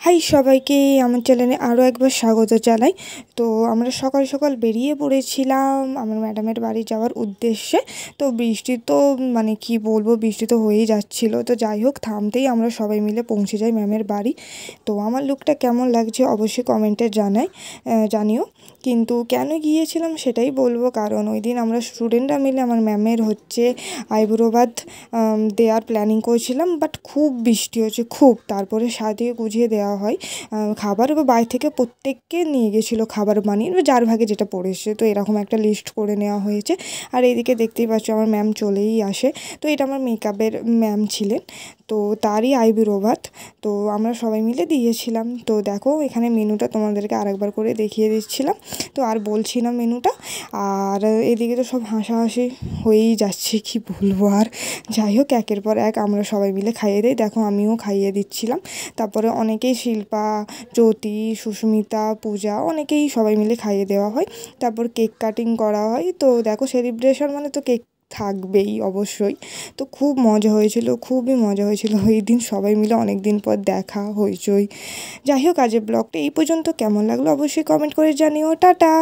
High সবাইকে আমার চ্যানেলে আরও একবার স্বাগত জানাই। তো আমরা সকাল সকাল বেরিয়ে পড়েছিলাম আমার ম্যাডামের বাড়ি যাওয়ার উদ্দেশ্যে। তো বৃষ্টি তো মানে কি বলবো, বৃষ্টি তো হয়েই যাচ্ছিল। তো যাই হোক, থামতেই আমরা সবাই মিলে পৌঁছে যাই ম্যামের বাড়ি। তো আমার লুকটা কেমন লাগছে অবশ্যই কমেন্টে জানিও। কিন্তু কেন গিয়েছিলাম সেটাই বলবো, কারণ ওই দিন আমরা স্টুডেন্টরা মিলে আমার ম্যামের আইবুড়ো ভাত দেওয়ার প্ল্যানিং করেছিলাম, বাট খুব বৃষ্টি হচ্ছে খুব। তারপরে সাজিয়ে গুছিয়ে দেওয়া হয় খাবার, এবার বাইরে থেকে প্রত্যেককে নিয়ে গেছিলো খাবার বানিয়ে, এবার যার ভাগে যেটা পড়েছে। তো এরকম একটা লিস্ট করে নেওয়া হয়েছে। আর এইদিকে দেখতেই পাচ্ছ আমার ম্যাম চলেই আসে। তো এটা আমার মেকআপের ম্যাম ছিলেন, তো তারই আইবুড়ো ভাত তো আমরা সবাই মিলে দিয়েছিলাম। তো দেখো এখানে মেনুটা তোমাদেরকে আরেকবার করে দেখিয়ে দিচ্ছিলাম, তো আর বলছি না মেনুটা। আর এদিকে তো সব হাসাহাসি হয়েই যাচ্ছে, কি বলবো আর। যাই হোক, একের পর এক আমরা সবাই মিলে খাইয়ে দিই। দেখো আমিও খাইয়ে দিচ্ছিলাম। তারপরে অনেকেই, শিল্পা, জ্যোতি, সুস্মিতা, পূজা, অনেকেই সবাই মিলে খাইয়ে দেওয়া হয়। তারপর কেক কাটিং করা হয়। তো দেখো সেলিব্রেশন মানে তো কেক থাকবেই অবশ্যই। তো খুব মজা হয়েছিল, খুবই মজা হয়েছিল ওই দিন, সবাই মিলে অনেক দিন পর দেখা, হইচই। যাই হোক, আজের ব্লগটা এই পর্যন্ত। কেমন লাগলো অবশ্যই কমেন্ট করে জানিও। টাটা।